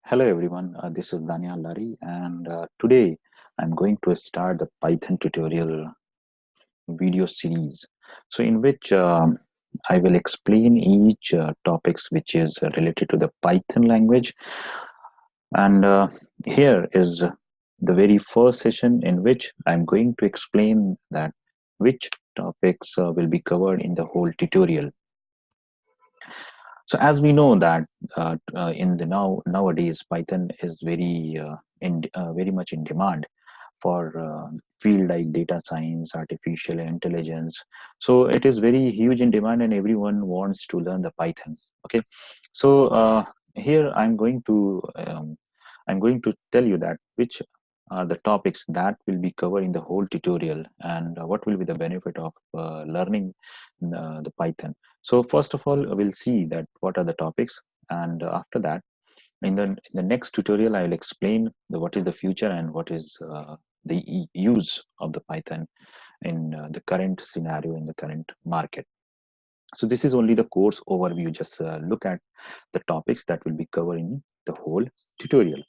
Hello everyone, this is Daneyal Lari, and today I'm going to start the Python tutorial video series. So in which I will explain each topics which is related to the Python language. And here is the very first session in which I'm going to explain that which topics will be covered in the whole tutorial. So as we know that in the nowadays Python is very much in demand for field like data science, artificial intelligence. So it is very huge in demand, and everyone wants to learn the Python. Okay, so here I'm going to tell you that which are the topics that will be covered in the whole tutorial, and what will be the benefit of learning the Python. So first of all, we'll see that what are the topics, and after that, in the next tutorial, I will explain what is the future and what is the use of the Python in the current scenario in the current market. So this is only the course overview. Just look at the topics that will be covered in the whole tutorial.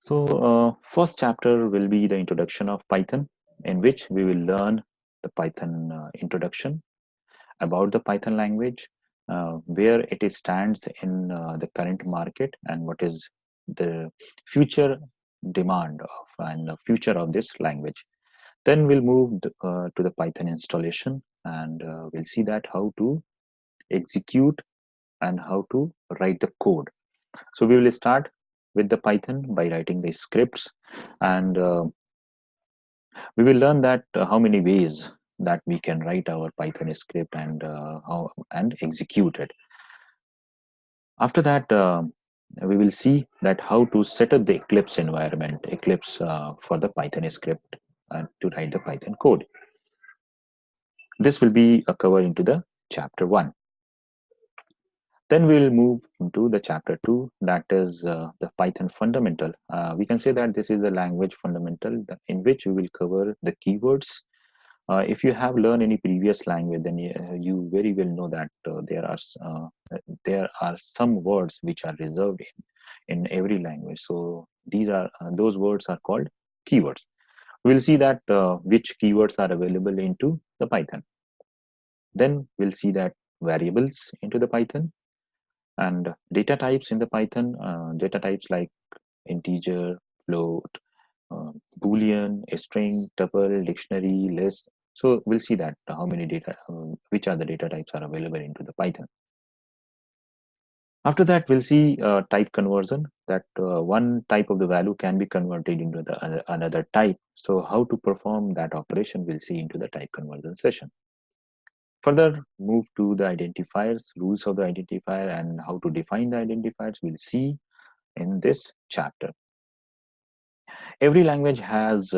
So first chapter will be the introduction of Python, in which we will learn the Python introduction, about the Python language, where it stands in the current market, and what is the future demand of and the future of this language. Then we'll move to the Python installation, and we'll see that how to execute and how to write the code. So we will start with the Python by writing the scripts, and we will learn that how many ways that we can write our Python script and how and execute it. After that, we will see that how to set up the Eclipse environment, Eclipse for the Python script to write the Python code. This will be covered into the chapter 1. Then we will move into the chapter 2, that is the Python fundamental. We can say that this is the language fundamental in which we will cover the keywords. If you have learned any previous language, then you very well know that there are some words which are reserved in every language. So these are those words are called keywords. We'll see that which keywords are available into the Python. Then we'll see that variables into the Python, and data types in the Python. Data types like integer, float, boolean, a string, tuple, dictionary, list. So we'll see that how many data, which are the data types are available into the Python. After that, we'll see type conversion, that one type of the value can be converted into the another type. So how to perform that operation, we'll see into the type conversion session. Further move to the identifiers, rules of the identifier, and how to define the identifiers, we'll see in this chapter. Every language has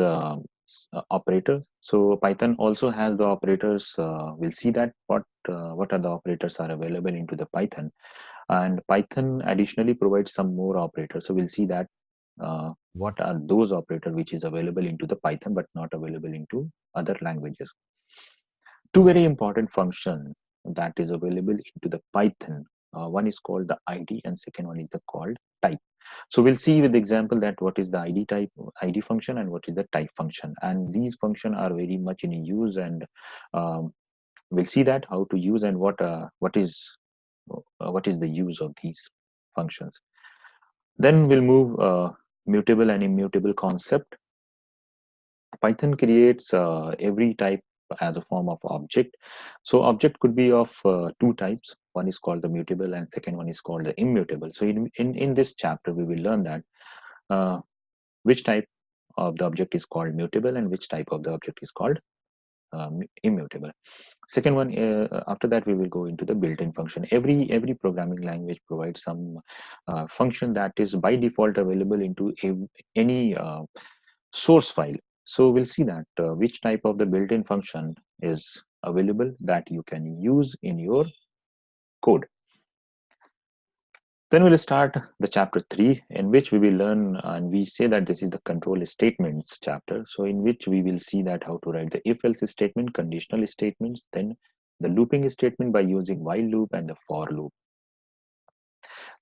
operators. So Python also has the operators. We'll see that what are the operators are available into the Python, and Python additionally provides some more operators. So we'll see that what are those operators which is available into the Python but not available into other languages. Two very important functions that is available into the Python. One is called the ID, and second one is the called type. So we'll see with the example that what is the ID function and what is the type function, and these functions are very much in use, and we'll see that how to use and what is the use of these functions. Then we'll move mutable and immutable concept. Python creates every type as a form of object. So object could be of two types. One is called the mutable and second one is called the immutable. So in this chapter we will learn that which type of the object is called mutable and which type of the object is called immutable. Second one, after that we will go into the built-in function. Every programming language provides some function that is by default available into any source file. So we'll see that which type of the built-in function is available that you can use in your code. Then we'll start the chapter 3, in which we will learn, and we say that this is the control statements chapter. So in which we will see that how to write the if-else statement, conditional statements, then the looping statement by using while loop and the for loop.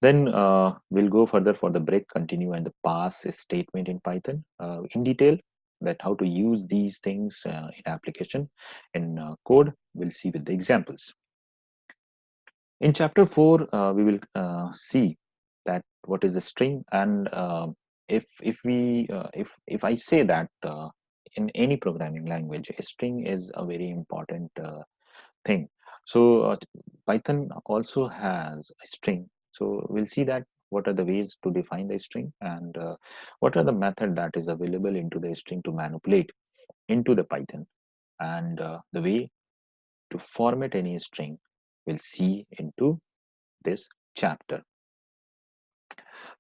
Then we'll go further for the break, continue, and the pass statement in Python in detail. That how to use these things in application in code. We'll see with the examples. In chapter 4, we will see that what is a string, and if I say that in any programming language, a string is a very important thing. So Python also has a string. So we'll see that what are the ways to define the string, and what are the method that is available into the string to manipulate into the Python, and the way to format any string we'll see into this chapter.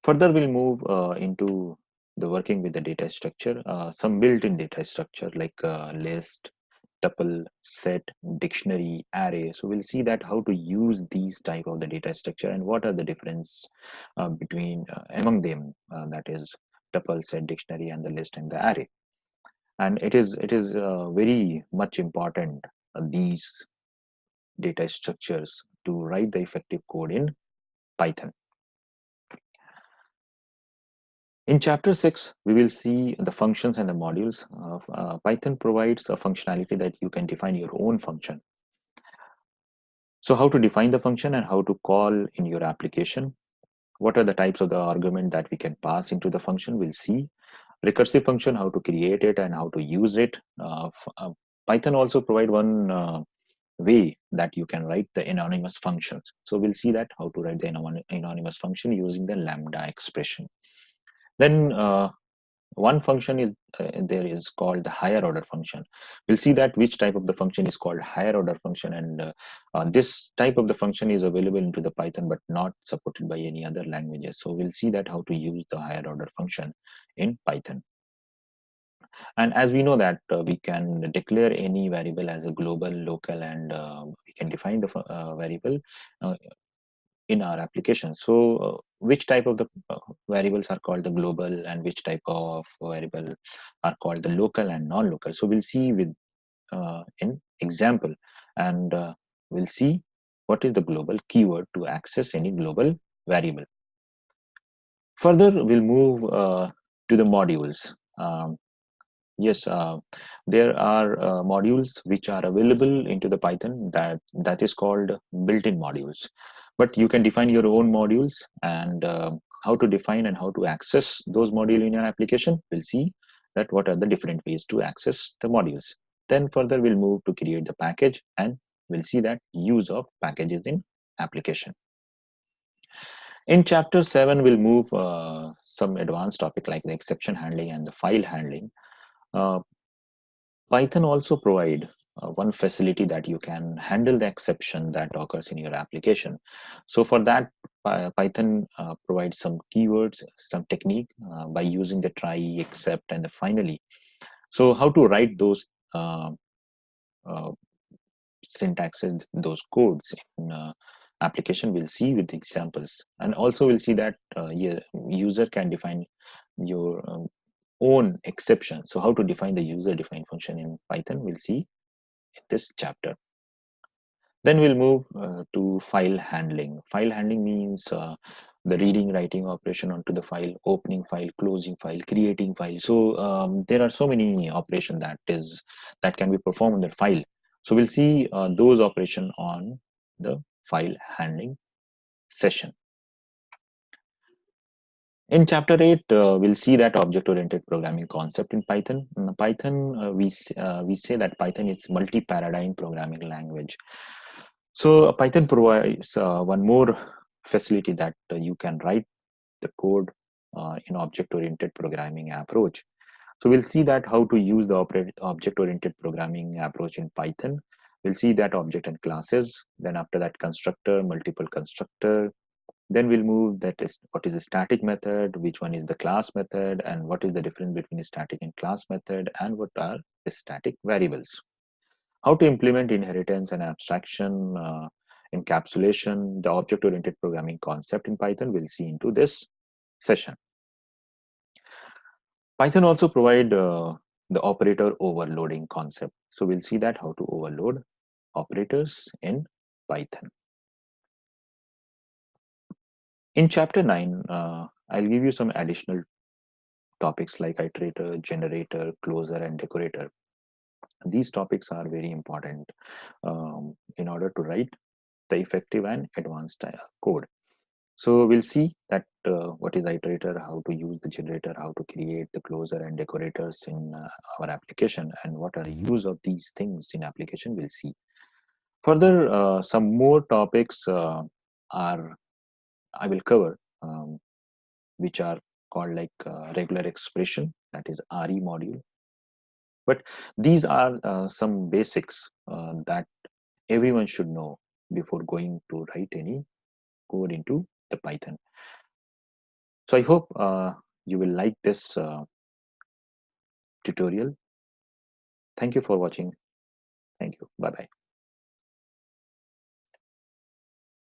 Further, we'll move into the working with the data structure, some built-in data structure like list, tuple, set, dictionary, array. So we'll see that how to use these type of the data structure and what are the difference between among them, that is tuple, set, dictionary, and the list and the array. And it is very much important, these data structures, to write the effective code in Python. In chapter 6, we will see the functions and the modules. Python provides a functionality that you can define your own function. So how to define the function and how to call in your application. What are the types of the argument that we can pass into the function, we'll see. Recursive function, how to create it and how to use it. Python also provide one way that you can write the anonymous functions. So we'll see that how to write the anonymous function using the lambda expression. Then one function is there is called the higher order function. We'll see that which type of the function is called higher order function, and this type of the function is available into the Python but not supported by any other languages. So we'll see that how to use the higher order function in Python. And as we know that we can declare any variable as a global, local, and we can define the variable uh, in our application. So which type of the variables are called the global and which type of variable are called the local and non-local. So we'll see with in example, and we'll see what is the global keyword to access any global variable. Further, we'll move to the modules. Yes, there are modules which are available into the Python that is called built-in modules. But you can define your own modules, and how to define and how to access those modules in your application. We'll see that what are the different ways to access the modules. Then further, we'll move to create the package, and we'll see that use of packages in application. In chapter 7, we'll move some advanced topic like the exception handling and the file handling. Uh, Python also provide one facility that you can handle the exception that occurs in your application. So for that, Python provides some keywords, some technique by using the try, except, and the finally. So how to write those uh, syntaxes, those codes in application, we'll see with examples. And also we'll see that user can define your own exception. So how to define the user defined function in Python, we'll see in this chapter. Then we'll move to file handling. File handling means the reading, writing operation onto the file, opening file, closing file, creating file. So there are so many operations that can be performed on the file. So we'll see those operation on the file handling session. In chapter 8, we'll see that object-oriented programming concept in Python. In Python, we say that Python is multi-paradigm programming language. So Python provides one more facility that you can write the code in object-oriented programming approach. So we'll see that how to use the object-oriented programming approach in Python. We'll see that object and classes. Then after that, constructor, multiple constructor. Then we'll move that is what is a static method, which one is the class method, and what is the difference between a static and class method, and what are the static variables. How to implement inheritance and abstraction, encapsulation, the object-oriented programming concept in Python, we'll see into this session. Python also provide the operator overloading concept. So we'll see that how to overload operators in Python. In chapter 9, I'll give you some additional topics like iterator, generator, closer, and decorator. These topics are very important in order to write the effective and advanced code. So we'll see that what is iterator, how to use the generator, how to create the closer and decorators in our application, and what are the use of these things in application. We'll see. Further, some more topics are I will cover, which are called like regular expression, that is RE module. But these are some basics that everyone should know before going to write any code into the Python. So I hope you will like this tutorial. Thank you for watching. Thank you. Bye bye.